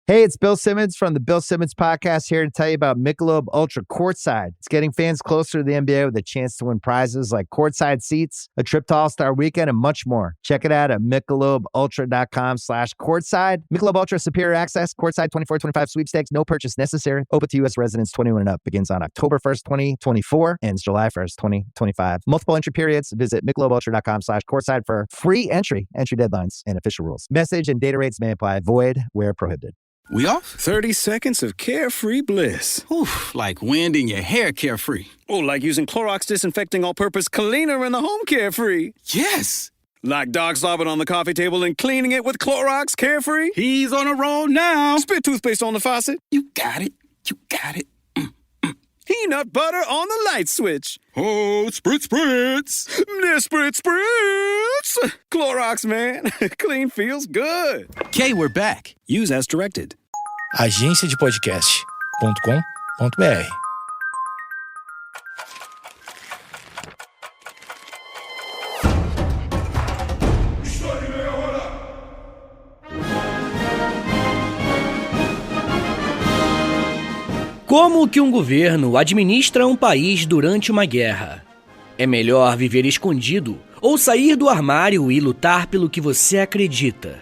Hey, it's Bill Simmons from the Bill Simmons Podcast here to tell you about Michelob Ultra Courtside. It's getting fans closer to the NBA with a chance to win prizes like courtside seats, a trip to All-Star Weekend, and much more. Check it out at MichelobUltra.com/courtside. Michelob Ultra Superior Access, Courtside 24-25 Sweepstakes, no purchase necessary. Open to U.S. residents 21 and up. Begins on October 1st, 2024. Ends July 1st, 2025. Multiple entry periods. Visit MichelobUltra.com/courtside for free entry deadlines, and official rules. Message and data rates may apply. Void where prohibited. We off? 30 seconds of carefree bliss. Oof, like wind in your hair carefree. Oh, like using Clorox Disinfecting All-Purpose Cleaner in the home carefree. Yes! Like dog slobbing on the coffee table and cleaning it with Clorox Carefree. He's on a roll now. Spit toothpaste on the faucet. You got it. You got it. Peanut butter on the light switch. Oh, spritz, spritz. Spritz, spritz. Clorox, man. Clean feels good. Okay, we're back. Use as directed. agenciadepodcast.com.br. Como que um governo administra um país durante uma guerra? É melhor viver escondido ou sair do armário e lutar pelo que você acredita?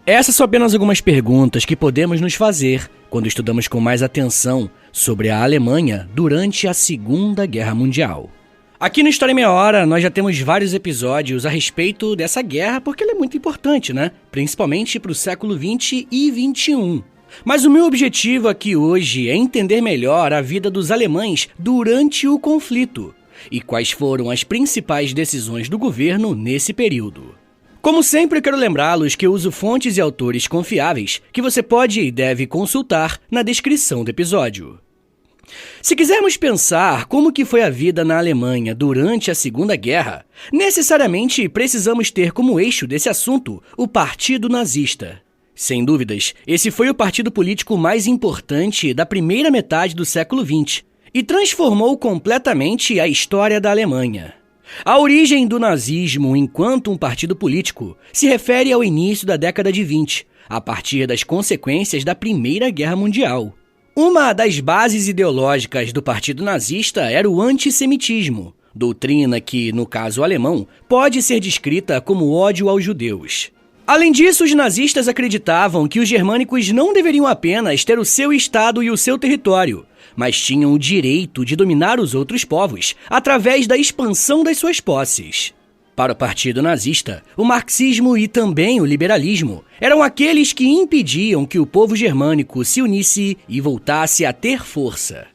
Essas são apenas algumas perguntas que podemos nos fazer quando estudamos com mais atenção sobre a Alemanha durante a Segunda Guerra Mundial. Aqui no História em Meia Hora, nós já temos vários episódios a respeito dessa guerra porque ela é muito importante, né? Principalmente para o século XX e XXI. Mas o meu objetivo aqui hoje é entender melhor a vida dos alemães durante o conflito e quais foram as principais decisões do governo nesse período. Como sempre, eu quero lembrá-los que eu uso fontes e autores confiáveis que você pode e deve consultar na descrição do episódio. Se quisermos pensar como que foi a vida na Alemanha durante a Segunda Guerra, necessariamente precisamos ter como eixo desse assunto o Partido Nazista. Sem dúvidas, esse foi o partido político mais importante da primeira metade do século XX e transformou completamente a história da Alemanha. A origem do nazismo enquanto um partido político se refere ao início da década de 20, a partir das consequências da Primeira Guerra Mundial. Uma das bases ideológicas do partido nazista era o antissemitismo, doutrina que, no caso alemão, pode ser descrita como ódio aos judeus. Além disso, os nazistas acreditavam que os germânicos não deveriam apenas ter o seu estado e o seu território, mas tinham o direito de dominar os outros povos através da expansão das suas posses. Para o partido nazista, o marxismo e também o liberalismo eram aqueles que impediam que o povo germânico se unisse e voltasse a ter força.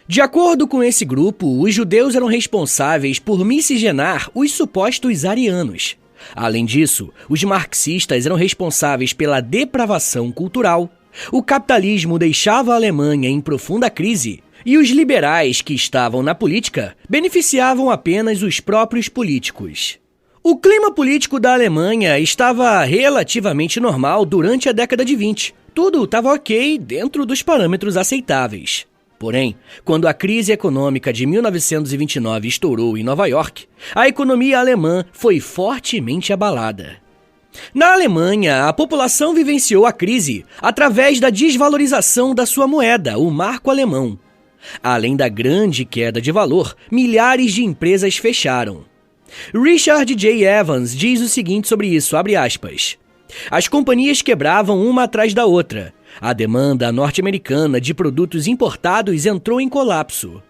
De acordo com esse grupo, os judeus eram responsáveis por miscigenar os supostos arianos. Além disso, os marxistas eram responsáveis pela depravação cultural, o capitalismo deixava a Alemanha em profunda crise e os liberais que estavam na política beneficiavam apenas os próprios políticos. O clima político da Alemanha estava relativamente normal durante a década de 20. Tudo estava ok dentro dos parâmetros aceitáveis. Porém, quando a crise econômica de 1929 estourou em Nova York, a economia alemã foi fortemente abalada. Na Alemanha, a população vivenciou a crise através da desvalorização da sua moeda, o marco alemão. Além da grande queda de valor, milhares de empresas fecharam. Richard J. Evans diz o seguinte sobre isso, abre aspas: "As companhias quebravam uma atrás da outra. A demanda norte-americana de produtos importados entrou em colapso.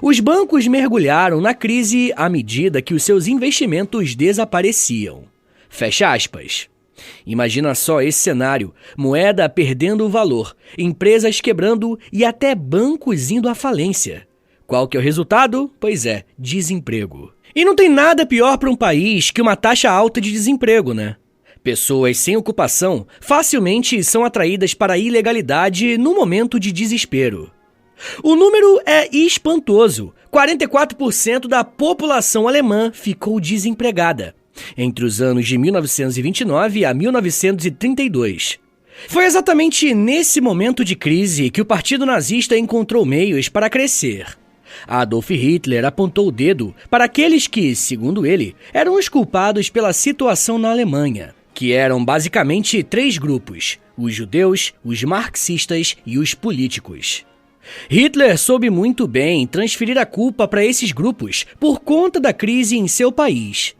Os bancos mergulharam na crise à medida que os seus investimentos desapareciam." Fecha aspas. Imagina só esse cenário, moeda perdendo o valor, empresas quebrando e até bancos indo à falência. Qual que é o resultado? Pois é, desemprego. E não tem nada pior para um país que uma taxa alta de desemprego, né? Pessoas sem ocupação facilmente são atraídas para a ilegalidade no momento de desespero. O número é espantoso. 44% da população alemã ficou desempregada entre os anos de 1929 a 1932. Foi exatamente nesse momento de crise que o Partido Nazista encontrou meios para crescer. Adolf Hitler apontou o dedo para aqueles que, segundo ele, eram os culpados pela situação na Alemanha, que eram basicamente 3 grupos: os judeus, os marxistas e os políticos. Hitler soube muito bem transferir a culpa para esses grupos por conta da crise em seu país.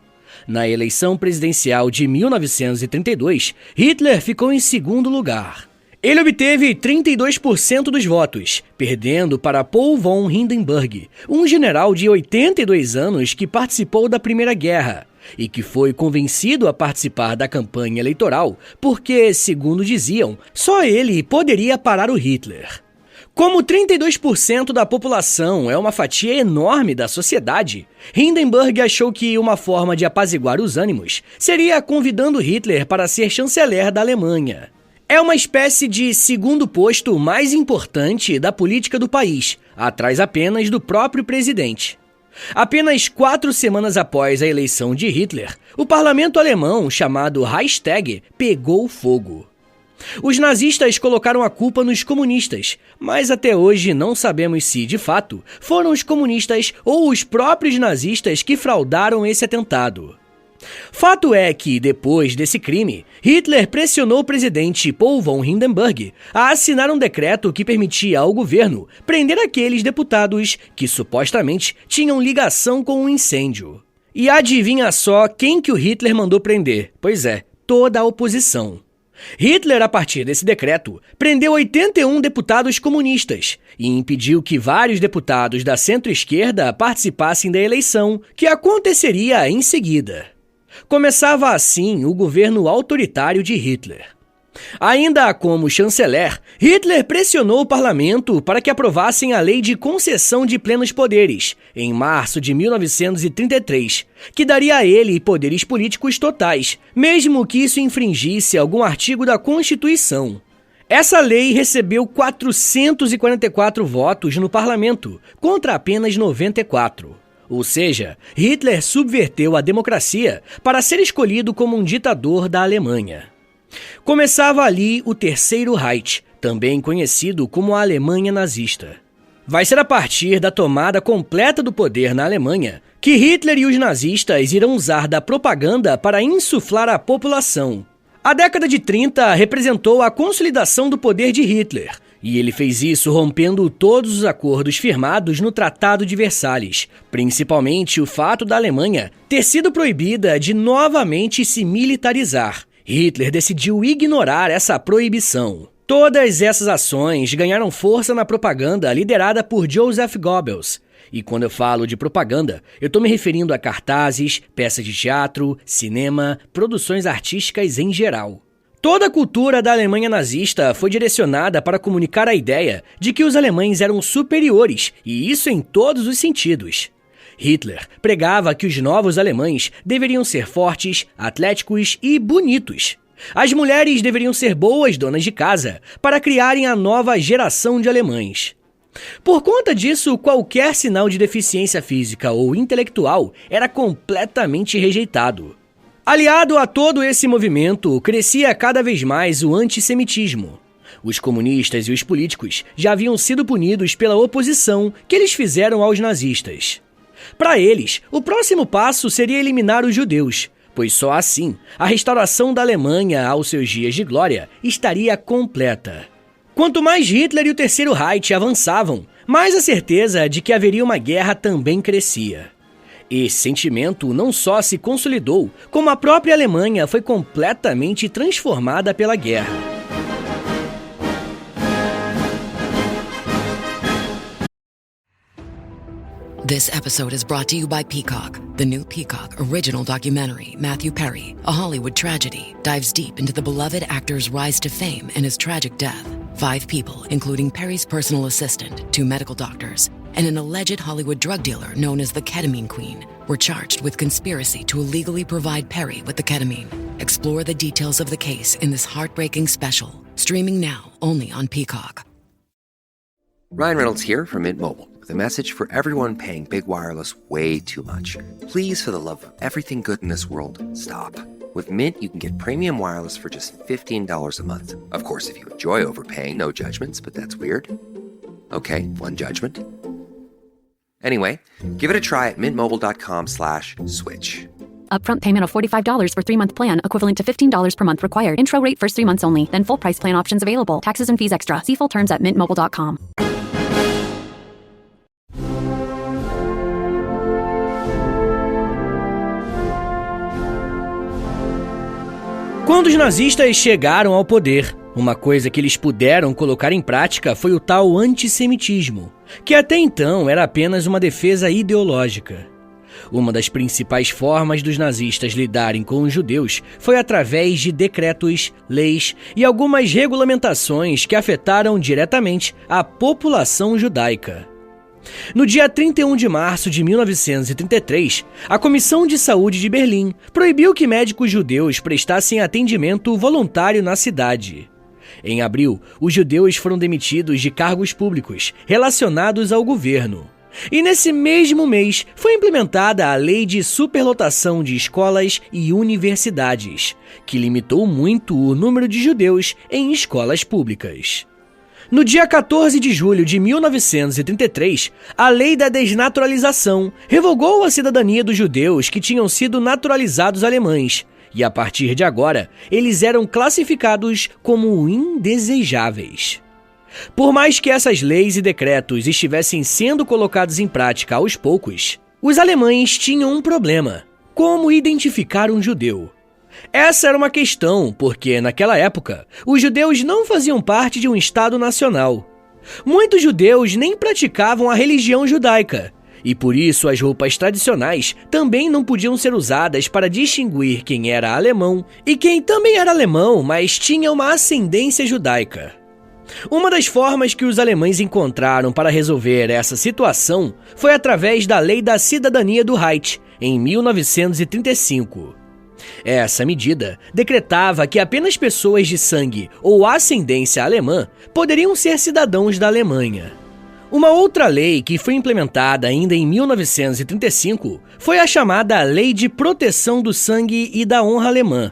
Na eleição presidencial de 1932, Hitler ficou em segundo lugar. Ele obteve 32% dos votos, perdendo para Paul von Hindenburg, um general de 82 anos que participou da Primeira Guerra e que foi convencido a participar da campanha eleitoral porque, segundo diziam, só ele poderia parar o Hitler. Como 32% da população é uma fatia enorme da sociedade, Hindenburg achou que uma forma de apaziguar os ânimos seria convidando Hitler para ser chanceler da Alemanha. É uma espécie de segundo posto mais importante da política do país, atrás apenas do próprio presidente. Apenas 4 semanas após a eleição de Hitler, o parlamento alemão, chamado Reichstag, pegou fogo. Os nazistas colocaram a culpa nos comunistas, mas até hoje não sabemos se, de fato, foram os comunistas ou os próprios nazistas que fraudaram esse atentado. Fato é que, depois desse crime, Hitler pressionou o presidente Paul von Hindenburg a assinar um decreto que permitia ao governo prender aqueles deputados que supostamente tinham ligação com o incêndio. E adivinha só quem que o Hitler mandou prender? Pois é, toda a oposição. Hitler, a partir desse decreto, prendeu 81 deputados comunistas e impediu que vários deputados da centro-esquerda participassem da eleição, que aconteceria em seguida. Começava assim o governo autoritário de Hitler. Ainda como chanceler, Hitler pressionou o parlamento para que aprovassem a Lei de Concessão de Plenos Poderes, em março de 1933, que daria a ele poderes políticos totais, mesmo que isso infringisse algum artigo da Constituição. Essa lei recebeu 444 votos no parlamento, contra apenas 94. Ou seja, Hitler subverteu a democracia para ser escolhido como um ditador da Alemanha. Começava ali o Terceiro Reich, também conhecido como a Alemanha nazista. Vai ser a partir da tomada completa do poder na Alemanha que Hitler e os nazistas irão usar da propaganda para insuflar à população. A década de 30 representou a consolidação do poder de Hitler, e ele fez isso rompendo todos os acordos firmados no Tratado de Versalhes, principalmente o fato da Alemanha ter sido proibida de novamente se militarizar. Hitler decidiu ignorar essa proibição. Todas essas ações ganharam força na propaganda liderada por Joseph Goebbels. E quando eu falo de propaganda, eu estou me referindo a cartazes, peças de teatro, cinema, produções artísticas em geral. Toda a cultura da Alemanha nazista foi direcionada para comunicar a ideia de que os alemães eram superiores, e isso em todos os sentidos. Hitler pregava que os novos alemães deveriam ser fortes, atléticos e bonitos. As mulheres deveriam ser boas donas de casa para criarem a nova geração de alemães. Por conta disso, qualquer sinal de deficiência física ou intelectual era completamente rejeitado. Aliado a todo esse movimento, crescia cada vez mais o antissemitismo. Os comunistas e os políticos já haviam sido punidos pela oposição que eles fizeram aos nazistas. Para eles, o próximo passo seria eliminar os judeus, pois só assim a restauração da Alemanha aos seus dias de glória estaria completa. Quanto mais Hitler e o Terceiro Reich avançavam, mais a certeza de que haveria uma guerra também crescia. Esse sentimento não só se consolidou, como a própria Alemanha foi completamente transformada pela guerra. This episode is brought to you by Peacock. The new Peacock original documentary, Matthew Perry, A Hollywood Tragedy, dives deep into the beloved actor's rise to fame and his tragic death. 5 people, including Perry's personal assistant, 2 medical doctors, and an alleged Hollywood drug dealer known as the Ketamine Queen, were charged with conspiracy to illegally provide Perry with the ketamine. Explore the details of the case in this heartbreaking special, streaming now only on Peacock. Ryan Reynolds here from Mint Mobile with a message for everyone paying big wireless way too much. Please, for the love of everything good in this world, stop. With Mint, you can get premium wireless for just $15 a month. Of course, if you enjoy overpaying, no judgments, but that's weird. Okay, one judgment. Anyway, give it a try at mintmobile.com/switch. Upfront payment of $45 for 3-month plan, equivalent to $15 per month required. Intro rate first 3 months only, then full price plan options available. Taxes and fees extra. See full terms at mintmobile.com. Quando os nazistas chegaram ao poder, uma coisa que eles puderam colocar em prática foi o tal antissemitismo, que até então era apenas uma defesa ideológica. Uma das principais formas dos nazistas lidarem com os judeus foi através de decretos, leis e algumas regulamentações que afetaram diretamente a população judaica. No dia 31 de março de 1933, a Comissão de Saúde de Berlim proibiu que médicos judeus prestassem atendimento voluntário na cidade. Em abril, os judeus foram demitidos de cargos públicos relacionados ao governo. E nesse mesmo mês foi implementada a Lei de Superlotação de Escolas e Universidades, que limitou muito o número de judeus em escolas públicas. No dia 14 de julho de 1933, a Lei da Desnaturalização revogou a cidadania dos judeus que tinham sido naturalizados alemães, e a partir de agora, eles eram classificados como indesejáveis. Por mais que essas leis e decretos estivessem sendo colocados em prática aos poucos, os alemães tinham um problema: como identificar um judeu? Essa era uma questão, porque, naquela época, os judeus não faziam parte de um Estado nacional. Muitos judeus nem praticavam a religião judaica, e por isso as roupas tradicionais também não podiam ser usadas para distinguir quem era alemão e quem também era alemão, mas tinha uma ascendência judaica. Uma das formas que os alemães encontraram para resolver essa situação foi através da Lei da Cidadania do Reich, em 1935. Essa medida decretava que apenas pessoas de sangue ou ascendência alemã poderiam ser cidadãos da Alemanha. Uma outra lei que foi implementada ainda em 1935 foi a chamada Lei de Proteção do Sangue e da Honra Alemã.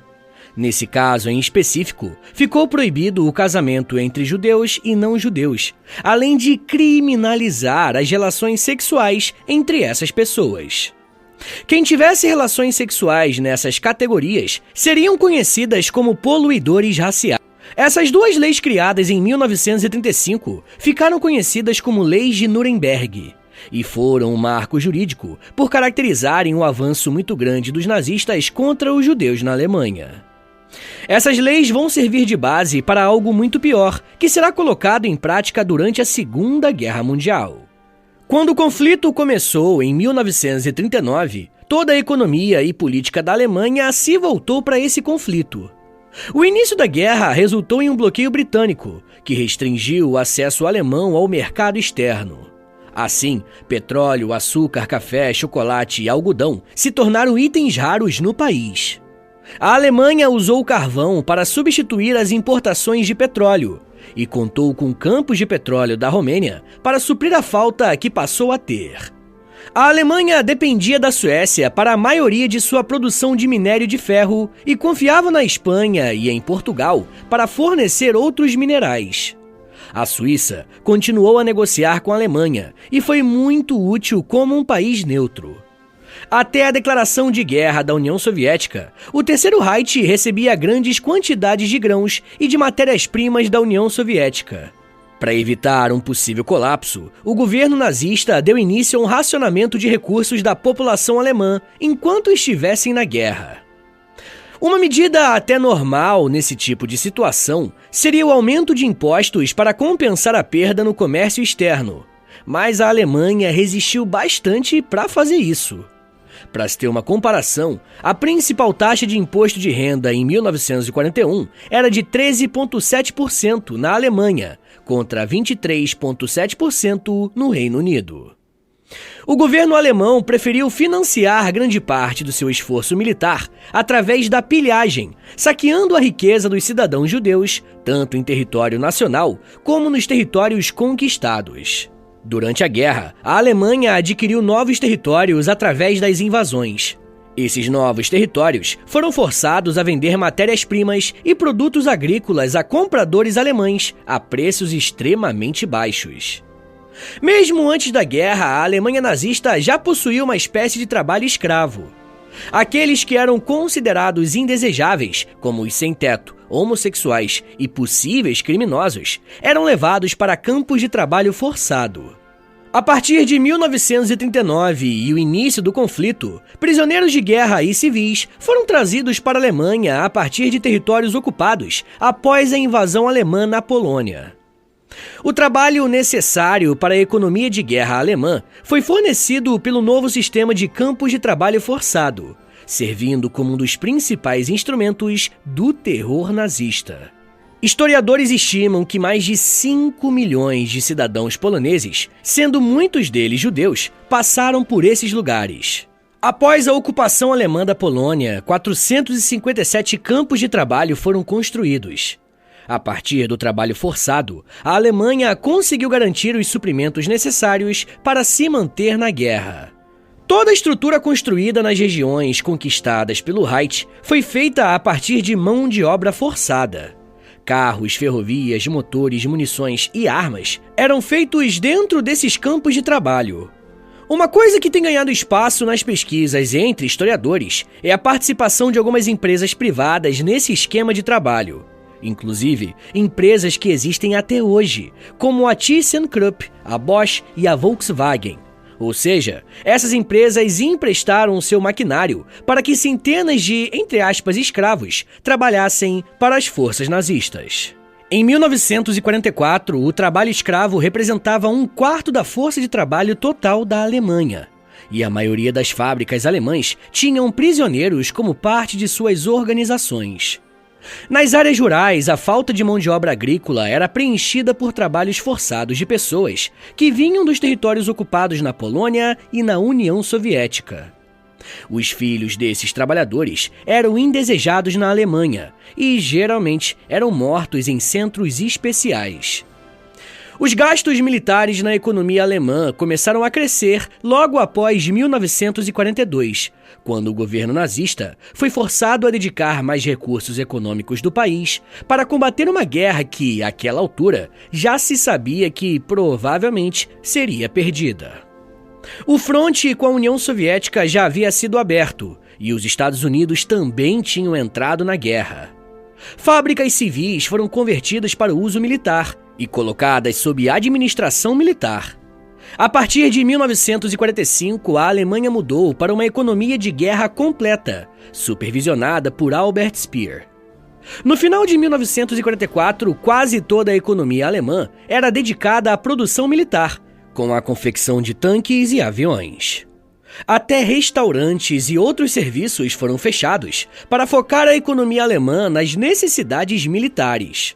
Nesse caso em específico, ficou proibido o casamento entre judeus e não-judeus, além de criminalizar as relações sexuais entre essas pessoas. Quem tivesse relações sexuais nessas categorias seriam conhecidas como poluidores raciais. Essas duas leis criadas em 1935 ficaram conhecidas como Leis de Nuremberg e foram um marco jurídico por caracterizarem o avanço muito grande dos nazistas contra os judeus na Alemanha. Essas leis vão servir de base para algo muito pior, que será colocado em prática durante a Segunda Guerra Mundial. Quando o conflito começou em 1939, toda a economia e política da Alemanha se voltou para esse conflito. O início da guerra resultou em um bloqueio britânico, que restringiu o acesso alemão ao mercado externo. Assim, petróleo, açúcar, café, chocolate e algodão se tornaram itens raros no país. A Alemanha usou o carvão para substituir as importações de petróleo e contou com campos de petróleo da Romênia para suprir a falta que passou a ter. A Alemanha dependia da Suécia para a maioria de sua produção de minério de ferro e confiava na Espanha e em Portugal para fornecer outros minerais. A Suíça continuou a negociar com a Alemanha e foi muito útil como um país neutro. Até a declaração de guerra da União Soviética, o Terceiro Reich recebia grandes quantidades de grãos e de matérias-primas da União Soviética. Para evitar um possível colapso, o governo nazista deu início a um racionamento de recursos da população alemã enquanto estivessem na guerra. Uma medida até normal nesse tipo de situação seria o aumento de impostos para compensar a perda no comércio externo, mas a Alemanha resistiu bastante para fazer isso. Para se ter uma comparação, a principal taxa de imposto de renda em 1941 era de 13,7% na Alemanha, contra 23,7% no Reino Unido. O governo alemão preferiu financiar grande parte do seu esforço militar através da pilhagem, saqueando a riqueza dos cidadãos judeus, tanto em território nacional como nos territórios conquistados. Durante a guerra, a Alemanha adquiriu novos territórios através das invasões. Esses novos territórios foram forçados a vender matérias-primas e produtos agrícolas a compradores alemães a preços extremamente baixos. Mesmo antes da guerra, a Alemanha nazista já possuía uma espécie de trabalho escravo. Aqueles que eram considerados indesejáveis, como os sem-teto, homossexuais e possíveis criminosos, eram levados para campos de trabalho forçado. A partir de 1939 e o início do conflito, prisioneiros de guerra e civis foram trazidos para a Alemanha a partir de territórios ocupados após a invasão alemã na Polônia. O trabalho necessário para a economia de guerra alemã foi fornecido pelo novo sistema de campos de trabalho forçado, servindo como um dos principais instrumentos do terror nazista. Historiadores estimam que mais de 5 milhões de cidadãos poloneses, sendo muitos deles judeus, passaram por esses lugares. Após a ocupação alemã da Polônia, 457 campos de trabalho foram construídos. A partir do trabalho forçado, a Alemanha conseguiu garantir os suprimentos necessários para se manter na guerra. Toda a estrutura construída nas regiões conquistadas pelo Reich foi feita a partir de mão de obra forçada. Carros, ferrovias, motores, munições e armas eram feitos dentro desses campos de trabalho. Uma coisa que tem ganhado espaço nas pesquisas entre historiadores é a participação de algumas empresas privadas nesse esquema de trabalho. Inclusive, empresas que existem até hoje, como a ThyssenKrupp, a Bosch e a Volkswagen. Ou seja, essas empresas emprestaram seu maquinário para que centenas de, entre aspas, escravos trabalhassem para as forças nazistas. Em 1944, o trabalho escravo representava 1/4 da força de trabalho total da Alemanha. E a maioria das fábricas alemãs tinham prisioneiros como parte de suas organizações. Nas áreas rurais, a falta de mão de obra agrícola era preenchida por trabalhos forçados de pessoas que vinham dos territórios ocupados na Polônia e na União Soviética. Os filhos desses trabalhadores eram indesejados na Alemanha e, geralmente, eram mortos em centros especiais. Os gastos militares na economia alemã começaram a crescer logo após 1942, quando o governo nazista foi forçado a dedicar mais recursos econômicos do país para combater uma guerra que, àquela altura, já se sabia que provavelmente seria perdida. O fronte com a União Soviética já havia sido aberto e os Estados Unidos também tinham entrado na guerra. Fábricas civis foram convertidas para o uso militar e colocadas sob administração militar. A partir de 1945, a Alemanha mudou para uma economia de guerra completa, supervisionada por Albert Speer. No final de 1944, quase toda a economia alemã era dedicada à produção militar, com a confecção de tanques e aviões. Até restaurantes e outros serviços foram fechados para focar a economia alemã nas necessidades militares.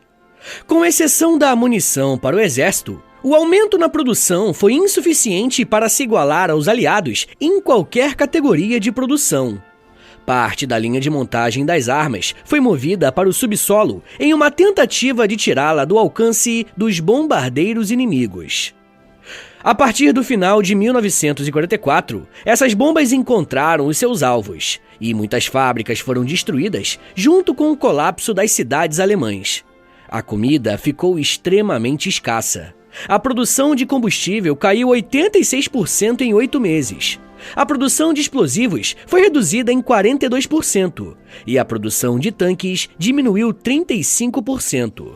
Com exceção da munição para o exército, o aumento na produção foi insuficiente para se igualar aos aliados em qualquer categoria de produção. Parte da linha de montagem das armas foi movida para o subsolo em uma tentativa de tirá-la do alcance dos bombardeiros inimigos. A partir do final de 1944, essas bombas encontraram os seus alvos e muitas fábricas foram destruídas junto com o colapso das cidades alemãs. A comida ficou extremamente escassa. A produção de combustível caiu 86% em 8 meses. A produção de explosivos foi reduzida em 42% e a produção de tanques diminuiu 35%.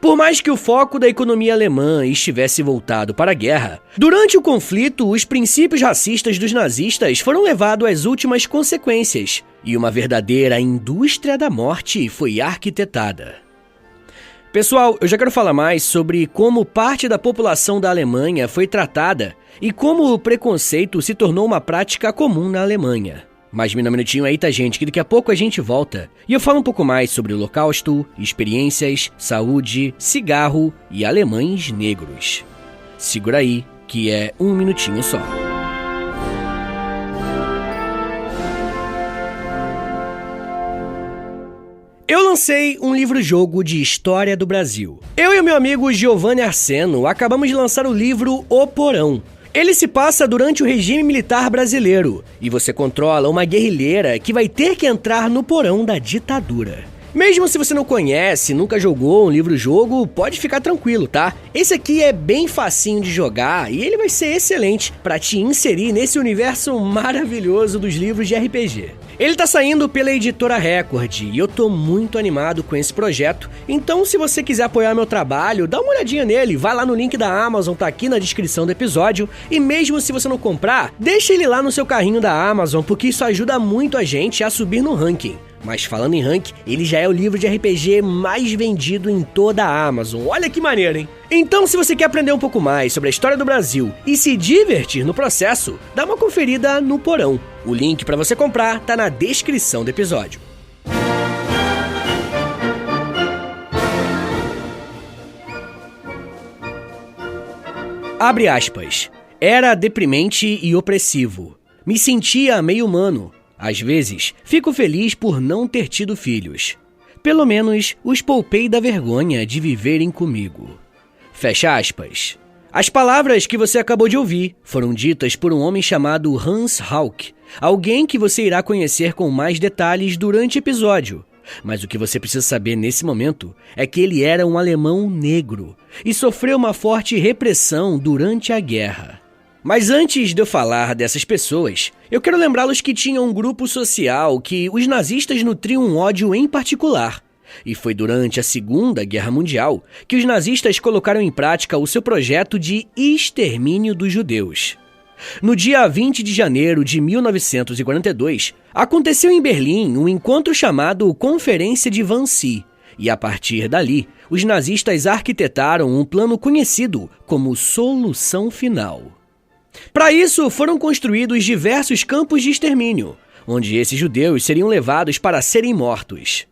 Por mais que o foco da economia alemã estivesse voltado para a guerra, durante o conflito, os princípios racistas dos nazistas foram levados às últimas consequências e uma verdadeira indústria da morte foi arquitetada. Pessoal, eu já quero falar mais sobre como parte da população da Alemanha foi tratada e como o preconceito se tornou uma prática comum na Alemanha. Mas me dá um minutinho aí, tá, gente, que daqui a pouco a gente volta e eu falo um pouco mais sobre o Holocausto, experiências, saúde, cigarro e alemães negros. Segura aí, que é um minutinho só. Eu lancei um livro-jogo de história do Brasil. Eu e o meu amigo Giovanni Arseno acabamos de lançar o livro O Porão. Ele se passa durante o regime militar brasileiro e você controla uma guerrilheira que vai ter que entrar no porão da ditadura. Mesmo se você não conhece, nunca jogou um livro-jogo, pode ficar tranquilo, tá? Esse aqui é bem facinho de jogar e ele vai ser excelente para te inserir nesse universo maravilhoso dos livros de RPG. Ele tá saindo pela editora Record e eu tô muito animado com esse projeto, então se você quiser apoiar meu trabalho, dá uma olhadinha nele, vai lá no link da Amazon, tá aqui na descrição do episódio, e mesmo se você não comprar, deixa ele lá no seu carrinho da Amazon, porque isso ajuda muito a gente a subir no ranking. Mas falando em ranking, ele já é o livro de RPG mais vendido em toda a Amazon. Olha que maneiro, hein? Então, se você quer aprender um pouco mais sobre a história do Brasil e se divertir no processo, dá uma conferida no Porão. O link para você comprar tá na descrição do episódio. Abre aspas. Era deprimente e opressivo. Me sentia meio humano. Às vezes, fico feliz por não ter tido filhos. Pelo menos, os poupei da vergonha de viverem comigo. Fecha aspas. As palavras que você acabou de ouvir foram ditas por um homem chamado Hans Hauck, alguém que você irá conhecer com mais detalhes durante o episódio. Mas o que você precisa saber nesse momento é que ele era um alemão negro e sofreu uma forte repressão durante a guerra. Mas antes de eu falar dessas pessoas, eu quero lembrá-los que tinha um grupo social que os nazistas nutriam um ódio em particular. E foi durante a Segunda Guerra Mundial que os nazistas colocaram em prática o seu projeto de extermínio dos judeus. No dia 20 de janeiro de 1942, aconteceu em Berlim um encontro chamado Conferência de Wannsee. E a partir dali, os nazistas arquitetaram um plano conhecido como Solução Final. Para isso, foram construídos diversos campos de extermínio, onde esses judeus seriam levados para serem mortos.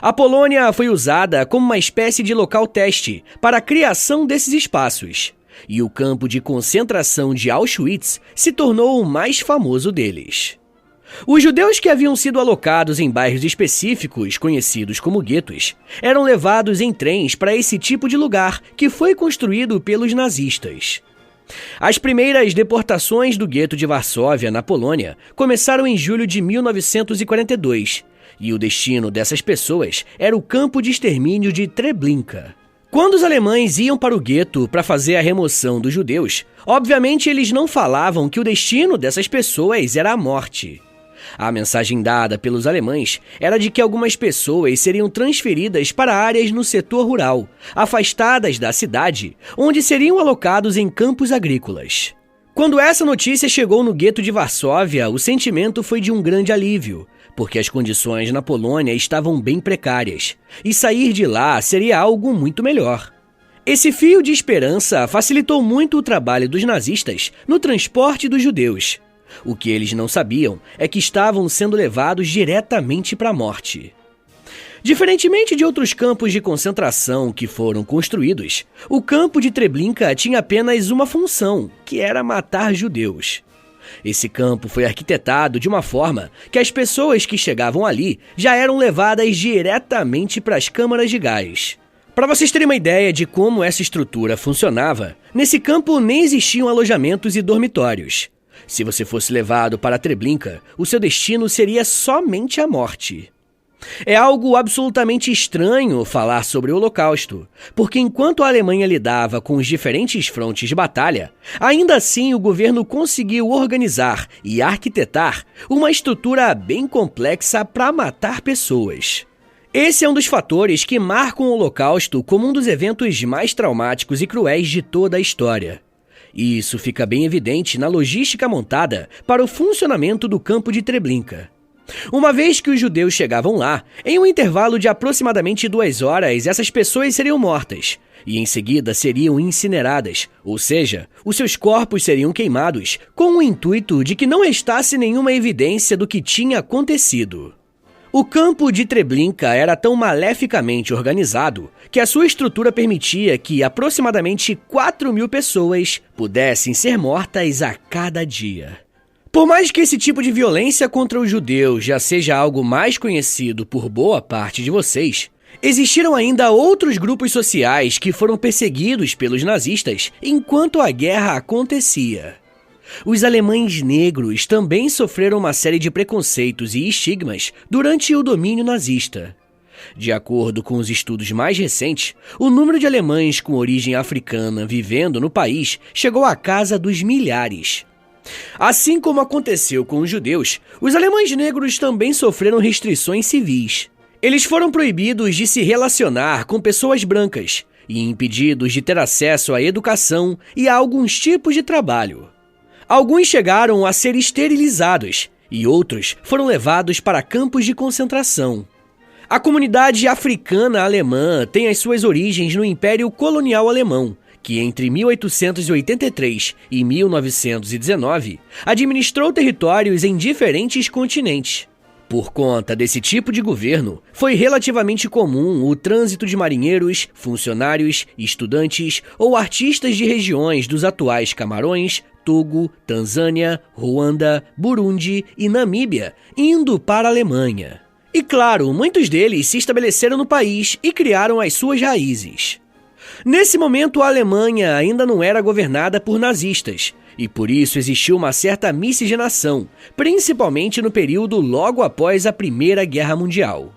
A Polônia foi usada como uma espécie de local teste para a criação desses espaços, e o campo de concentração de Auschwitz se tornou o mais famoso deles. Os judeus que haviam sido alocados em bairros específicos, conhecidos como guetos, eram levados em trens para esse tipo de lugar que foi construído pelos nazistas. As primeiras deportações do gueto de Varsóvia, na Polônia, começaram em julho de 1942, e o destino dessas pessoas era o campo de extermínio de Treblinka. Quando os alemães iam para o gueto para fazer a remoção dos judeus, obviamente eles não falavam que o destino dessas pessoas era a morte. A mensagem dada pelos alemães era de que algumas pessoas seriam transferidas para áreas no setor rural, afastadas da cidade, onde seriam alocados em campos agrícolas. Quando essa notícia chegou no gueto de Varsóvia, o sentimento foi de um grande alívio, porque as condições na Polônia estavam bem precárias, e sair de lá seria algo muito melhor. Esse fio de esperança facilitou muito o trabalho dos nazistas no transporte dos judeus. O que eles não sabiam é que estavam sendo levados diretamente para a morte. Diferentemente de outros campos de concentração que foram construídos, o campo de Treblinka tinha apenas uma função, que era matar judeus. Esse campo foi arquitetado de uma forma que as pessoas que chegavam ali já eram levadas diretamente para as câmaras de gás. Para vocês terem uma ideia de como essa estrutura funcionava, nesse campo nem existiam alojamentos e dormitórios. Se você fosse levado para Treblinka, o seu destino seria somente a morte. É algo absolutamente estranho falar sobre o Holocausto, porque enquanto a Alemanha lidava com os diferentes frontes de batalha, ainda assim o governo conseguiu organizar e arquitetar uma estrutura bem complexa para matar pessoas. Esse é um dos fatores que marcam o Holocausto como um dos eventos mais traumáticos e cruéis de toda a história. E isso fica bem evidente na logística montada para o funcionamento do campo de Treblinka. Uma vez que os judeus chegavam lá, em um intervalo de aproximadamente 2 horas, essas pessoas seriam mortas, e em seguida seriam incineradas, ou seja, os seus corpos seriam queimados, com o intuito de que não restasse nenhuma evidência do que tinha acontecido. O campo de Treblinka era tão maleficamente organizado que a sua estrutura permitia que aproximadamente 4.000 pessoas pudessem ser mortas a cada dia. Por mais que esse tipo de violência contra os judeus já seja algo mais conhecido por boa parte de vocês, existiram ainda outros grupos sociais que foram perseguidos pelos nazistas enquanto a guerra acontecia. Os alemães negros também sofreram uma série de preconceitos e estigmas durante o domínio nazista. De acordo com os estudos mais recentes, o número de alemães com origem africana vivendo no país chegou à casa dos milhares. Assim como aconteceu com os judeus, os alemães negros também sofreram restrições civis. Eles foram proibidos de se relacionar com pessoas brancas e impedidos de ter acesso à educação e a alguns tipos de trabalho. Alguns chegaram a ser esterilizados e outros foram levados para campos de concentração. A comunidade africana alemã tem as suas origens no Império Colonial Alemão, que entre 1883 e 1919 administrou territórios em diferentes continentes. Por conta desse tipo de governo, foi relativamente comum o trânsito de marinheiros, funcionários, estudantes ou artistas de regiões dos atuais Camarões, Togo, Tanzânia, Ruanda, Burundi e Namíbia indo para a Alemanha. E claro, muitos deles se estabeleceram no país e criaram as suas raízes. Nesse momento, a Alemanha ainda não era governada por nazistas, e por isso existiu uma certa miscigenação, principalmente no período logo após a Primeira Guerra Mundial.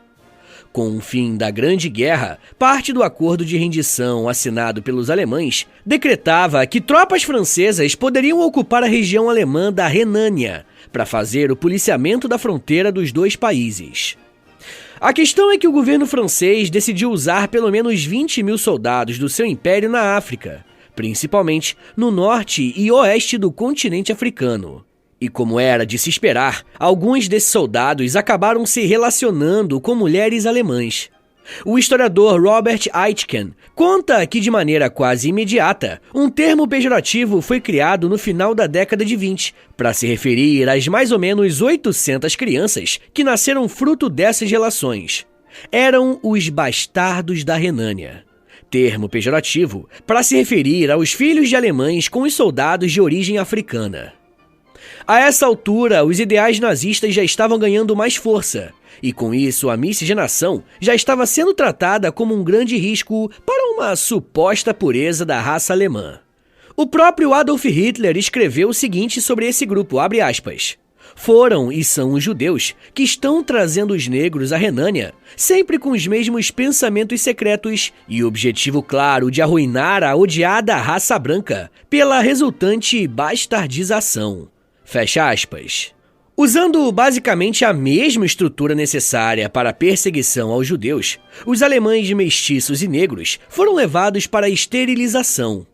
Com o fim da Grande Guerra, parte do acordo de rendição assinado pelos alemães decretava que tropas francesas poderiam ocupar a região alemã da Renânia para fazer o policiamento da fronteira dos dois países. A questão é que o governo francês decidiu usar pelo menos 20 mil soldados do seu império na África, principalmente no norte e oeste do continente africano. E como era de se esperar, alguns desses soldados acabaram se relacionando com mulheres alemãs. O historiador Robert Aitken conta que, de maneira quase imediata, um termo pejorativo foi criado no final da década de 20 para se referir às mais ou menos 800 crianças que nasceram fruto dessas relações. Eram os bastardos da Renânia. Termo pejorativo para se referir aos filhos de alemães com os soldados de origem africana. A essa altura, os ideais nazistas já estavam ganhando mais força, e com isso a miscigenação já estava sendo tratada como um grande risco para uma suposta pureza da raça alemã. O próprio Adolf Hitler escreveu o seguinte sobre esse grupo, abre aspas, "Foram e são os judeus que estão trazendo os negros à Renânia, sempre com os mesmos pensamentos secretos e o objetivo claro de arruinar a odiada raça branca pela resultante bastardização." Fecha aspas. Usando basicamente a mesma estrutura necessária para a perseguição aos judeus, os alemães mestiços e negros foram levados para a esterilização.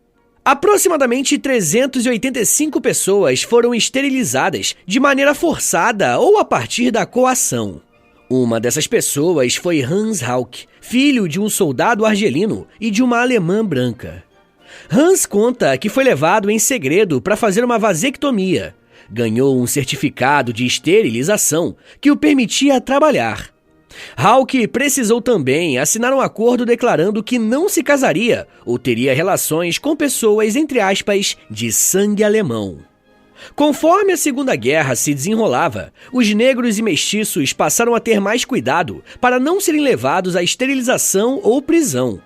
Aproximadamente 385 pessoas foram esterilizadas de maneira forçada ou a partir da coação. Uma dessas pessoas foi Hans Hauck, filho de um soldado argelino e de uma alemã branca. Hans conta que foi levado em segredo para fazer uma vasectomia. Ganhou um certificado de esterilização que o permitia trabalhar. Hauck precisou também assinar um acordo declarando que não se casaria ou teria relações com pessoas, entre aspas, de sangue alemão. Conforme a Segunda Guerra se desenrolava, os negros e mestiços passaram a ter mais cuidado para não serem levados à esterilização ou prisão.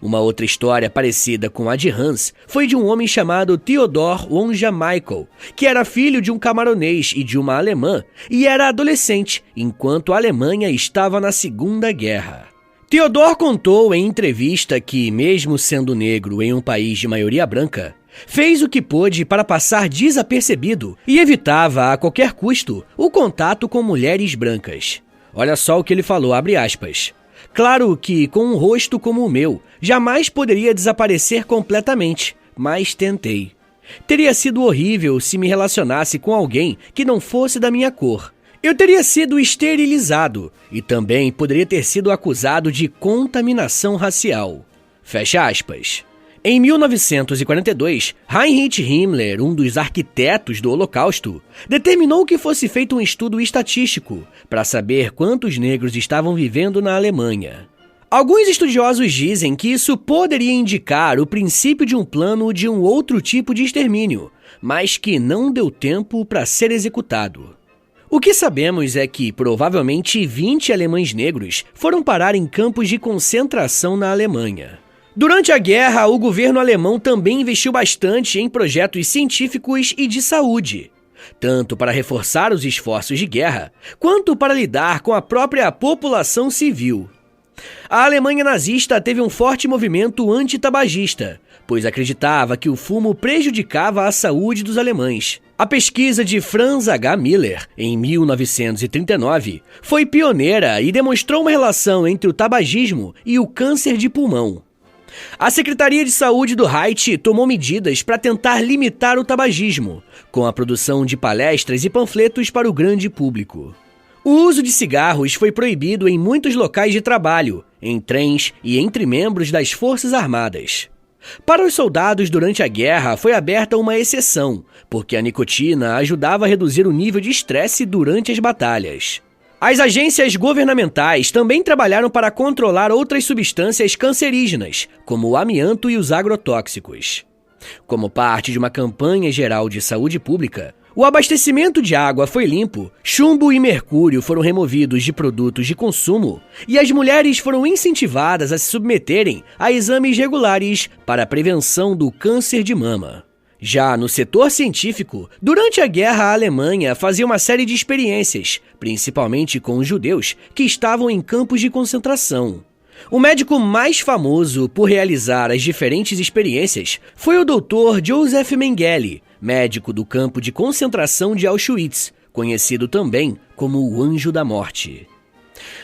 Uma outra história parecida com a de Hans foi de um homem chamado Theodor Wonja Michael, que era filho de um camaronês e de uma alemã e era adolescente, enquanto a Alemanha estava na Segunda Guerra. Theodor contou em entrevista que, mesmo sendo negro em um país de maioria branca, fez o que pôde para passar desapercebido e evitava a qualquer custo o contato com mulheres brancas. Olha só o que ele falou, abre aspas. "Claro que, com um rosto como o meu, jamais poderia desaparecer completamente, mas tentei. Teria sido horrível se me relacionasse com alguém que não fosse da minha cor. Eu teria sido esterilizado e também poderia ter sido acusado de contaminação racial." Fecha aspas. Em 1942, Heinrich Himmler, um dos arquitetos do Holocausto, determinou que fosse feito um estudo estatístico para saber quantos negros estavam vivendo na Alemanha. Alguns estudiosos dizem que isso poderia indicar o princípio de um plano de um outro tipo de extermínio, mas que não deu tempo para ser executado. O que sabemos é que, provavelmente, 20 alemães negros foram parar em campos de concentração na Alemanha. Durante a guerra, o governo alemão também investiu bastante em projetos científicos e de saúde, tanto para reforçar os esforços de guerra, quanto para lidar com a própria população civil. A Alemanha nazista teve um forte movimento antitabagista, pois acreditava que o fumo prejudicava a saúde dos alemães. A pesquisa de Franz H. Miller, em 1939, foi pioneira e demonstrou uma relação entre o tabagismo e o câncer de pulmão. A Secretaria de Saúde do Reich tomou medidas para tentar limitar o tabagismo, com a produção de palestras e panfletos para o grande público. O uso de cigarros foi proibido em muitos locais de trabalho, em trens e entre membros das Forças Armadas. Para os soldados durante a guerra foi aberta uma exceção, porque a nicotina ajudava a reduzir o nível de estresse durante as batalhas. As agências governamentais também trabalharam para controlar outras substâncias cancerígenas, como o amianto e os agrotóxicos. Como parte de uma campanha geral de saúde pública, o abastecimento de água foi limpo, chumbo e mercúrio foram removidos de produtos de consumo e as mulheres foram incentivadas a se submeterem a exames regulares para a prevenção do câncer de mama. Já no setor científico, durante a guerra a Alemanha fazia uma série de experiências, principalmente com os judeus que estavam em campos de concentração. O médico mais famoso por realizar as diferentes experiências foi o Dr. Joseph Mengele, médico do campo de concentração de Auschwitz, conhecido também como o Anjo da Morte.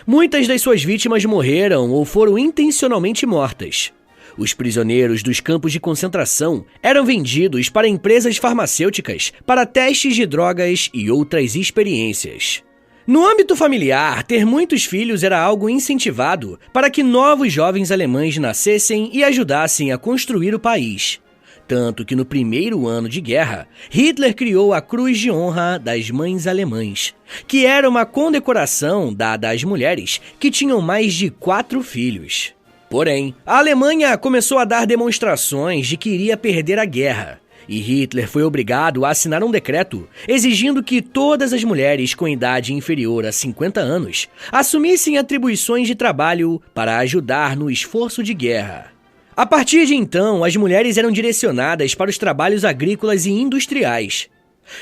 Muitas das suas vítimas morreram ou foram intencionalmente mortas. Os prisioneiros dos campos de concentração eram vendidos para empresas farmacêuticas para testes de drogas e outras experiências. No âmbito familiar, ter muitos filhos era algo incentivado para que novos jovens alemães nascessem e ajudassem a construir o país. Tanto que no primeiro ano de guerra, Hitler criou a Cruz de Honra das Mães Alemãs, que era uma condecoração dada às mulheres que tinham mais de 4 filhos. Porém, a Alemanha começou a dar demonstrações de que iria perder a guerra, e Hitler foi obrigado a assinar um decreto exigindo que todas as mulheres com idade inferior a 50 anos assumissem atribuições de trabalho para ajudar no esforço de guerra. A partir de então, as mulheres eram direcionadas para os trabalhos agrícolas e industriais.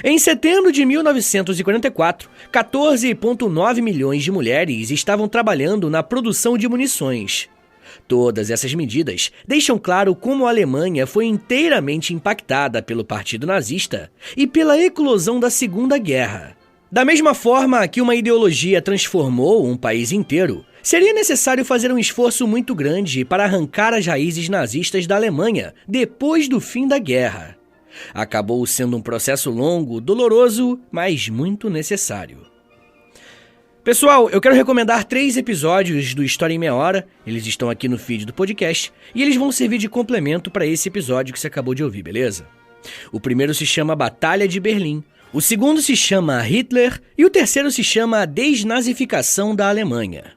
Em setembro de 1944, 14,9 milhões de mulheres estavam trabalhando na produção de munições. Todas essas medidas deixam claro como a Alemanha foi inteiramente impactada pelo Partido Nazista e pela eclosão da Segunda Guerra. Da mesma forma que uma ideologia transformou um país inteiro, seria necessário fazer um esforço muito grande para arrancar as raízes nazistas da Alemanha depois do fim da guerra. Acabou sendo um processo longo, doloroso, mas muito necessário. Pessoal, eu quero recomendar 3 episódios do História em Meia Hora, eles estão aqui no feed do podcast, e eles vão servir de complemento para esse episódio que você acabou de ouvir, beleza? O primeiro se chama Batalha de Berlim, o segundo se chama Hitler e o terceiro se chama A Desnazificação da Alemanha.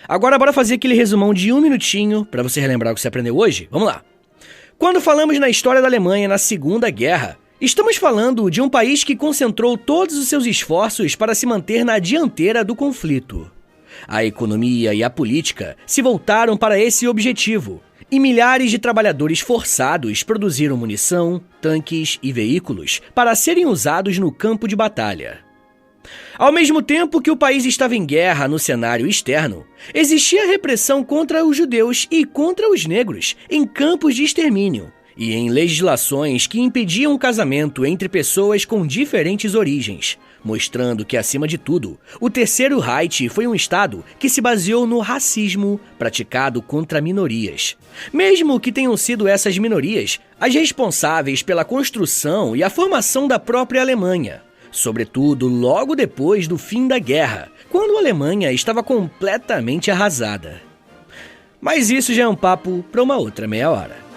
Agora bora fazer aquele resumão de 1 minutinho para você relembrar o que você aprendeu hoje? Vamos lá! Quando falamos na história da Alemanha na Segunda Guerra, estamos falando de um país que concentrou todos os seus esforços para se manter na dianteira do conflito. A economia e a política se voltaram para esse objetivo, e milhares de trabalhadores forçados produziram munição, tanques e veículos para serem usados no campo de batalha. Ao mesmo tempo que o país estava em guerra no cenário externo, existia repressão contra os judeus e contra os negros em campos de extermínio, e em legislações que impediam o casamento entre pessoas com diferentes origens, mostrando que, acima de tudo, o Terceiro Reich foi um Estado que se baseou no racismo praticado contra minorias. Mesmo que tenham sido essas minorias as responsáveis pela construção e a formação da própria Alemanha, sobretudo logo depois do fim da guerra, quando a Alemanha estava completamente arrasada. Mas isso já é um papo para uma outra meia hora.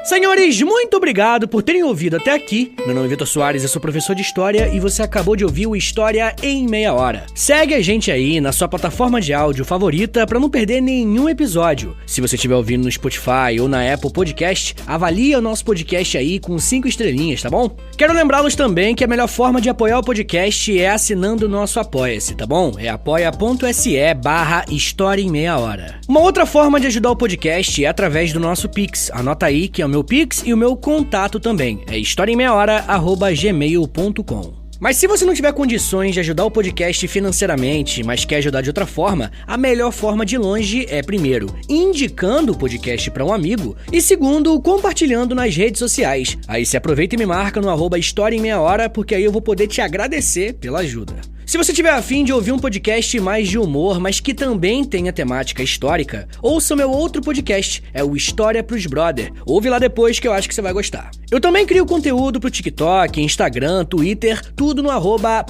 Senhores, muito obrigado por terem ouvido até aqui. Meu nome é Vitor Soares, eu sou professor de História e você acabou de ouvir o História em Meia Hora. Segue a gente aí na sua plataforma de áudio favorita para não perder nenhum episódio. Se você estiver ouvindo no Spotify ou na Apple Podcast, avalia o nosso podcast aí com 5 estrelinhas, tá bom? Quero lembrá-los também que a melhor forma de apoiar o podcast é assinando o nosso Apoia-se, tá bom? É apoia.se/História em Meia Hora. Uma outra forma de ajudar o podcast é através do nosso Pix. Anota aí que é o meu Pix e o meu contato também. É historiaemmeiahora@gmail.com. Mas se você não tiver condições de ajudar o podcast financeiramente, mas quer ajudar de outra forma, a melhor forma de longe é, primeiro, indicando o podcast para um amigo e, segundo, compartilhando nas redes sociais. Aí se aproveita e me marca no @História em Meia Hora, porque aí eu vou poder te agradecer pela ajuda. Se você tiver afim de ouvir um podcast mais de humor, mas que também tenha temática histórica, ouça meu outro podcast, é o História pros Brother. Ouve lá depois que eu acho que você vai gostar. Eu também crio conteúdo pro TikTok, Instagram, Twitter, tudo no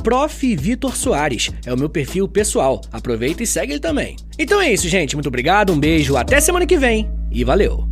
@Prof. Vitor Soares. É o meu perfil pessoal. Aproveita e segue ele também. Então é isso, gente. Muito obrigado, um beijo, até semana que vem e valeu!